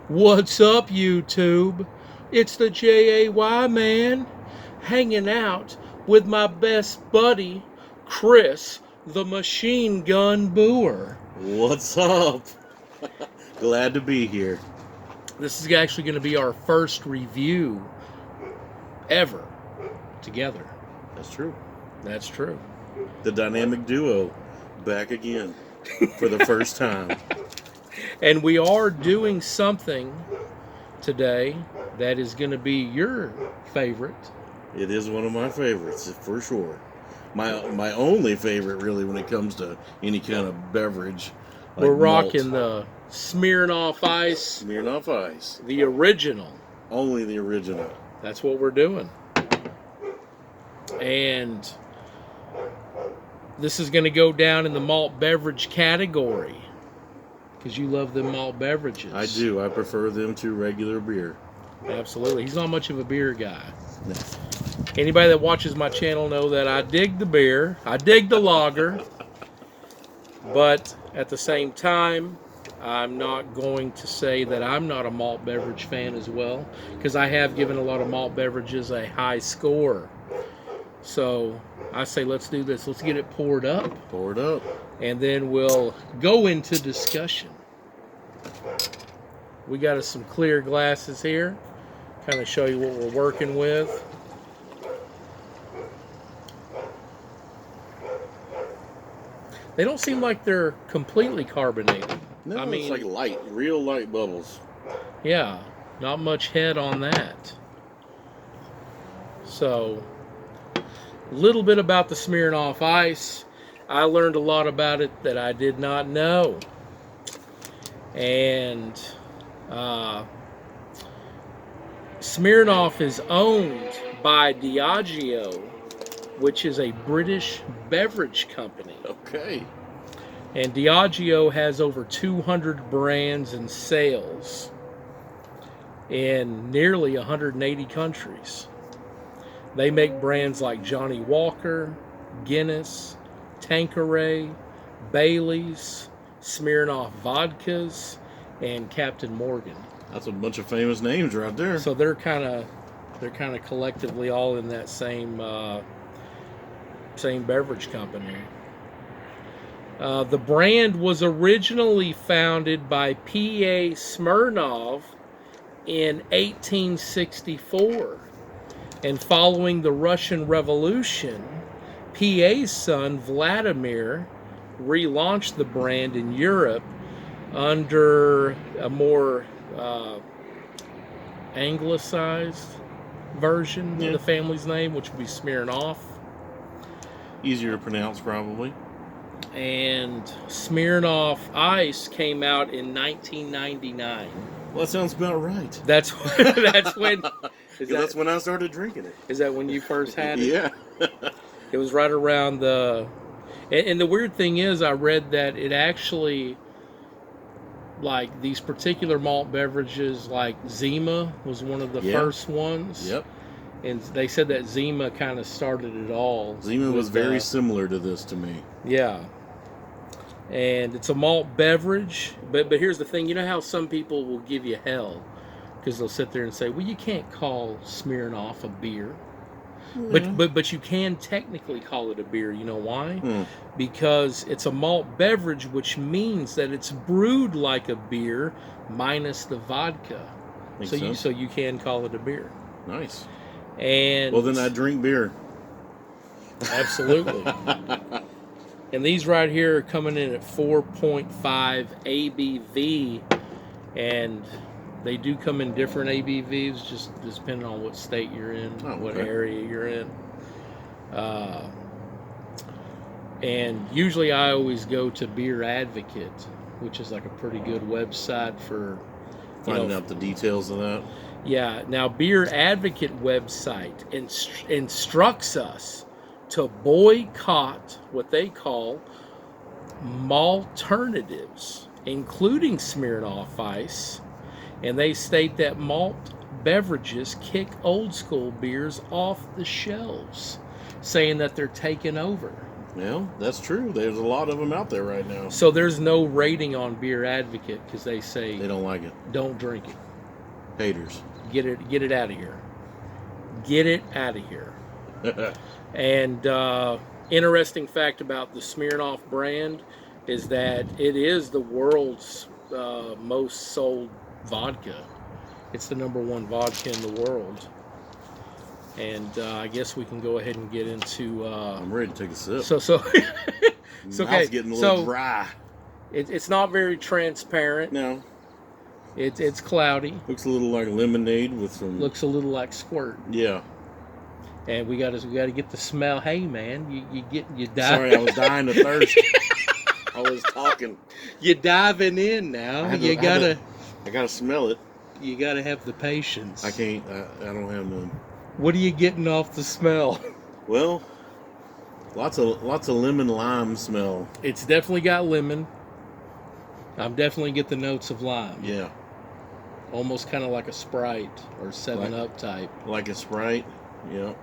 What's up, YouTube? It's the JAY man, hanging out with my best buddy, Chris, the Machine Gun Booher. What's up? Glad to be here. This is actually going to be our first review ever together. That's true. That's true. The dynamic duo back again for the first time. And we are doing something today that is going to be your favorite. It is one of my favorites, for sure. My only favorite, really, when it comes to any kind of beverage. Like We're rocking malt. the Smirnoff Ice. Smirnoff Ice. The original. Only the original. That's what we're doing. And this is going to go down in the malt beverage category. Because you love them malt beverages. I do. I prefer them to regular beer. Absolutely. He's not much of a beer guy. No. Anybody that watches my channel know that I dig the beer. I dig the lager. But at the same time, I'm not going to say that I'm not a malt beverage fan as well. Because I have given a lot of malt beverages a high score. So I say let's do this. Let's get it poured up. Pour it up. And then we'll go into discussion. We got us some clear glasses here. Kind of show you what we're working with. They don't seem like they're completely carbonated. No, I mean, it's like light, real light bubbles. yeah, not much head on that. So, a little bit about the Smirnoff Ice. I learned a lot about it that I did not know. And Smirnoff is owned by Diageo, which is a British beverage company. Okay. And Diageo has over 200 brands and sales in nearly 180 countries. They make brands like Johnny Walker, Guinness, Tanqueray, Bailey's, Smirnoff vodkas, and Captain Morgan. That's a bunch of famous names right there. So they're kind of collectively all in that same beverage company. The brand was originally founded by P.A. Smirnoff in 1864, and following the Russian Revolution, P.A.'s son Vladimir relaunched the brand in Europe under a more anglicized version of the family's name, which would be Smirnoff. Easier to pronounce, probably. And Smirnoff Ice came out in 1999. Well, that sounds about right. That's when. That's when I started drinking it. Is that when you first had it? Yeah. It was right around the... And the weird thing is, I read that it actually, like, these particular malt beverages, like Zima was one of the first ones. Yep. And they said that Zima kind of started it all. Zima was very similar to this to me. Yeah. And it's a malt beverage. But here's the thing. You know how some people will give you hell? Because they'll sit there and say, well, you can't call Smirnoff a beer. Yeah. But you can technically call it a beer. You know why? Because it's a malt beverage, which means that it's brewed like a beer minus the vodka. Makes so sense. you can call it a beer. Nice. And well, then I drink beer. Absolutely. And these right here are coming in at 4.5 ABV, and they do come in different ABVs, just depending on what state you're in, what area you're in. And usually I always go to Beer Advocate, which is like a pretty good website for finding out the details of that. Yeah. Now, Beer Advocate website instructs us to boycott what they call malternatives, including Smirnoff Ice, and they state that malt beverages kick old school beers off the shelves, saying that they're taking over. Well, that's true. There's a lot of them out there right now. So there's no rating on Beer Advocate because they say They don't like it. don't drink it. Haters. Get it out of here. Get it out of here. And interesting fact about the Smirnoff brand is that it is the world's most sold vodka. It's the #1 vodka in the world. And I guess we can go ahead and get into. I'm ready to take a sip. So it's okay. Mouth's getting a little dry. It's not very transparent. No. It's cloudy. Looks a little like lemonade with some. Looks a little like squirt. Yeah. And we got to get the smell. Hey man, you dive. Sorry, I was dying of thirst. I was talking. You're diving in now. I gotta smell it. You gotta have the patience. I can't. I don't have none. What are you getting off the smell? Well, lots of lemon lime smell. It's definitely got lemon. I'm definitely get the notes of lime. Yeah. Almost kind of like a Sprite or 7-Up type. Like a Sprite. Yeah.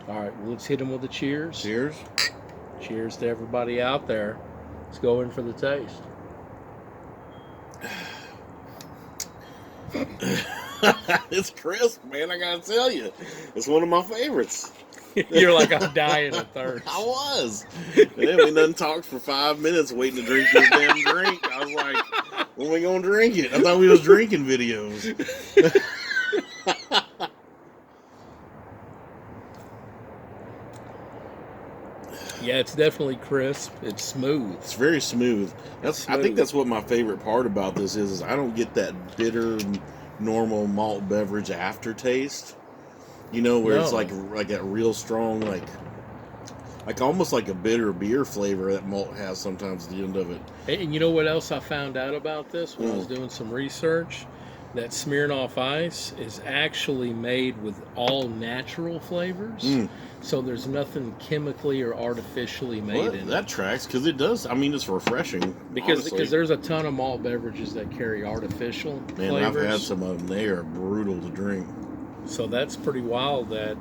All right, well, let's hit them with a cheers. Cheers. Cheers to everybody out there. Let's go in for the taste. It's crisp, man. I gotta tell you, it's one of my favorites. You're like, I'm dying of thirst. I was. We done talked for 5 minutes waiting to drink this damn drink. I was like, when we gonna drink it? I thought we was drinking videos. Yeah, it's definitely crisp. It's smooth. It's very smooth. I think that's what my favorite part about this is I don't get that bitter, normal malt beverage aftertaste. You know, where it's like that real strong, like almost like a bitter beer flavor that malt has sometimes at the end of it. And you know what else I found out about this when I was doing some research? That Smirnoff Ice is actually made with all natural flavors. So there's nothing chemically or artificially made in it. That tracks, because it does. I mean, it's refreshing. Because there's a ton of malt beverages that carry artificial flavors. I've had some of them. They are brutal to drink. So that's pretty wild that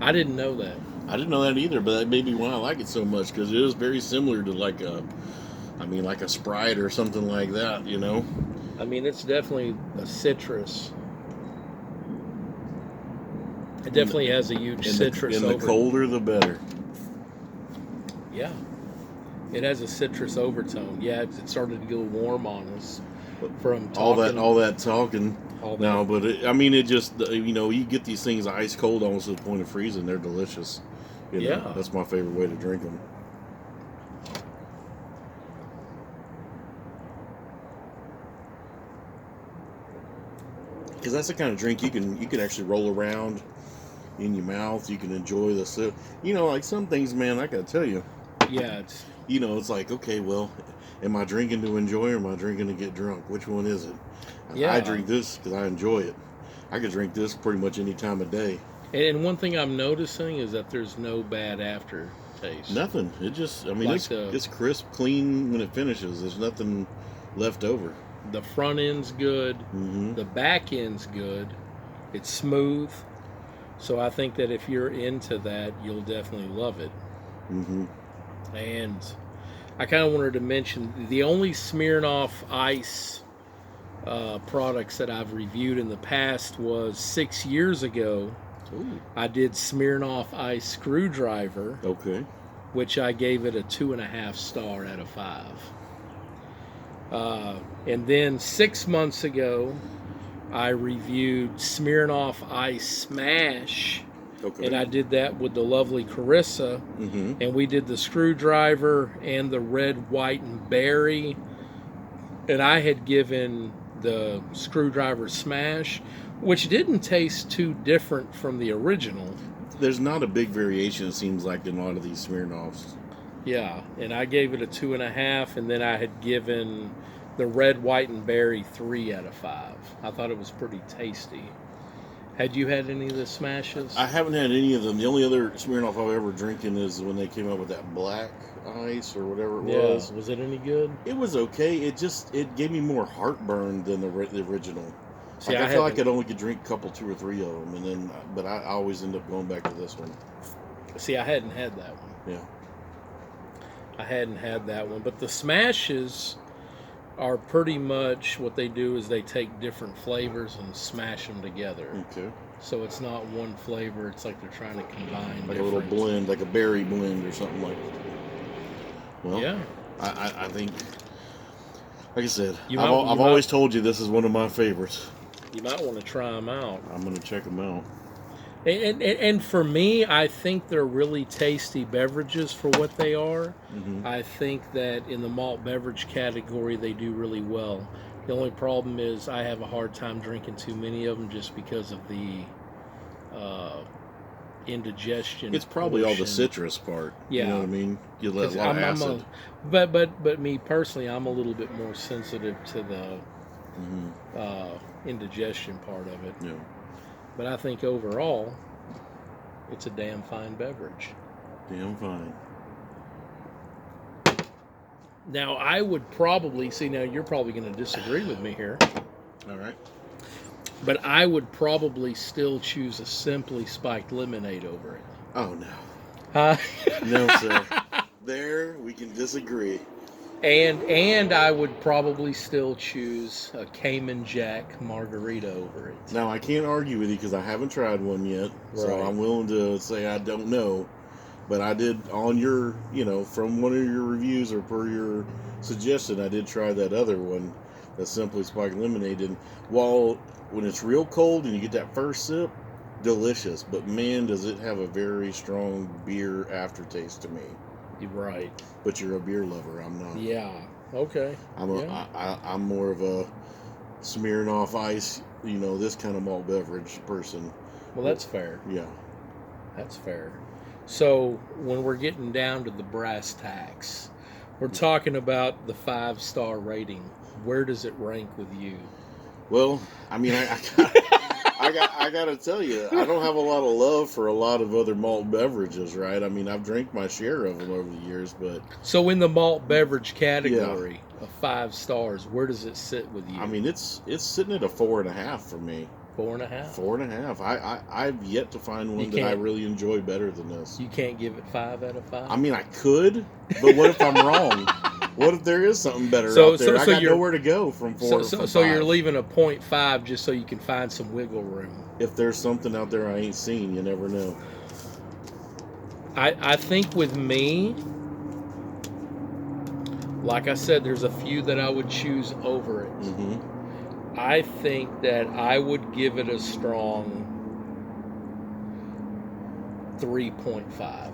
I didn't know that. I didn't know that either, but that may be why I like it so much, because it is very similar to like a Sprite or something like that, you know? I mean, it's definitely a citrus. It definitely has a huge citrus overtone. And the colder, the better. Yeah. It has a citrus overtone. Yeah, it started to go warm on us from talking. All that talking. No, but it just, you get these things ice cold almost to the point of freezing. They're delicious. Yeah. That's my favorite way to drink them. Because that's the kind of drink you can actually roll around in your mouth. You can enjoy the sip. Like some things, man, I gotta tell you. Yeah, it's like, okay, well, am I drinking to enjoy or am I drinking to get drunk? Which one is it? Yeah. I drink this because I enjoy it. I could drink this pretty much any time of day. And one thing I'm noticing is that there's no bad aftertaste. Nothing. It just, it's crisp, clean when it finishes. There's nothing left over. The front end's good. Mm-hmm. The back end's good. It's smooth. So I think that if you're into that, you'll definitely love it. Mm-hmm. And I kind of wanted to mention the only Smirnoff Ice products that I've reviewed in the past was 6 years ago. Ooh. I did Smirnoff Ice Screwdriver. Okay. Which I gave it a 2.5 star out of 5. And then 6 months ago, I reviewed Smirnoff Ice Smash. Okay. And I did that with the lovely Carissa. Mm-hmm. And we did the Screwdriver and the Red, White, and Berry. And I had given the Screwdriver Smash, which didn't taste too different from the original. There's not a big variation, it seems like, in a lot of these Smirnoffs. Yeah, and I gave it a 2.5, and then I had given the Red, White, and Berry 3 out of 5. I thought it was pretty tasty. Had you had any of the Smashes? I haven't had any of them. The only other Smirnoff I've ever drinking is when they came out with that black ice or whatever it was. Was it any good? It was okay. It gave me more heartburn than the original. See, I feel like I'd only could drink a couple, 2 or 3 of them, but I always end up going back to this one. See, I hadn't had that one. Yeah. I hadn't had that one, but the smashes are pretty much what they do is they take different flavors and smash them together. Okay. So it's not one flavor. It's like they're trying to combine. Like a little blend, like a berry blend or something like that. Well, yeah. I think, like I said, I've always always told you this is one of my favorites. You might want to try them out. I'm going to check them out. And for me, I think they're really tasty beverages for what they are. Mm-hmm. I think that in the malt beverage category, they do really well. The only problem is I have a hard time drinking too many of them just because of the indigestion. It's probably portion. all the citrus part. Yeah. You know what I mean? You let a lot of acid. But me personally, I'm a little bit more sensitive to the indigestion part of it. Yeah. But I think overall, it's a damn fine beverage. Damn fine. Now, I would probably, now you're probably going to disagree with me here. All right. But I would probably still choose a Simply Spiked lemonade over it. Oh, no. Huh? No, sir. There, we can disagree. And I would probably still choose a Cayman Jack margarita over it. Now, I can't argue with you because I haven't tried one yet. So Right. I'm willing to say I don't know. But I did, on your, from one of your reviews or per your suggestion, I did try that other one, the Simply Spiked Lemonade. And when it's real cold and you get that first sip, delicious. But man, does it have a very strong beer aftertaste to me. You're right. But you're a beer lover. I'm not. Yeah. Okay. I'm more of a Smirnoff Ice, this kind of malt beverage person. Well, that's fair. Yeah. That's fair. So when we're getting down to the brass tacks, we're talking about the 5-star rating. Where does it rank with you? Well, I mean, I got to tell you, I don't have a lot of love for a lot of other malt beverages, right? I mean, I've drank my share of them over the years, but... So in the malt beverage category of 5 stars, where does it sit with you? I mean, it's sitting at a 4.5 for me. 4.5? 4.5. I've yet to find one that I really enjoy better than this. You can't give it 5 out of 5? I mean, I could, but what if I'm wrong? What if there is something better out there? I got nowhere to go from 4 to 5. So you're leaving a 0.5 just so you can find some wiggle room. If there's something out there I ain't seen, you never know. I think with me, like I said, there's a few that I would choose over it. Mm-hmm. I think that I would give it a strong 3.5.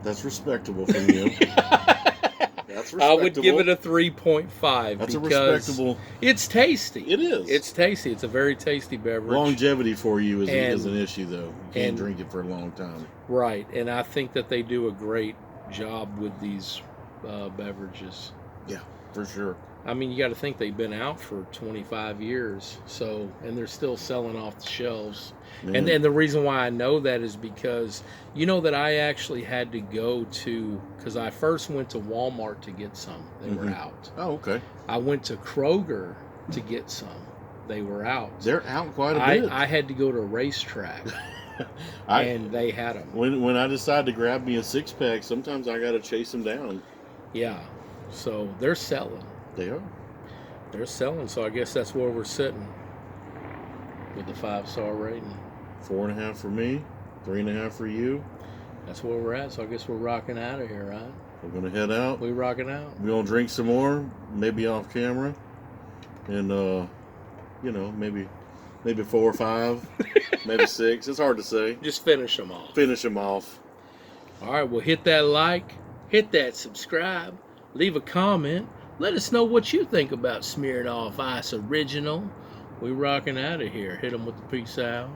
That's respectable from you. That's respectable. I would give it a 3.5. That's a respectable. It's tasty. It is. It's tasty. It's a very tasty beverage. Longevity for you is an issue, though. You can't drink it for a long time. Right, and I think that they do a great job with these beverages. Yeah, for sure. I mean, you got to think they've been out for 25 years, and they're still selling off the shelves. And the reason why I know that is because that I actually had to go to, because I first went to Walmart to get some. They were out. Oh, okay. I went to Kroger to get some. They were out. They're out quite a bit. I had to go to a racetrack, and they had them. When I decide to grab me a 6-pack, sometimes I got to chase them down. Yeah, so they're selling. They are. They're selling, so I guess that's where we're sitting with the 5-star rating. 4.5 for me, 3.5 for you. That's where we're at, so I guess we're rocking out of here, right? We're going to head out. We rocking out. We're going to drink some more, maybe off camera. And, maybe 4 or 5, maybe 6. It's hard to say. Just finish them off. Finish them off. All right, well, hit that like, hit that subscribe, leave a comment. Let us know what you think about Smirnoff Ice Original. We rocking out of here. Hit them with the peace out.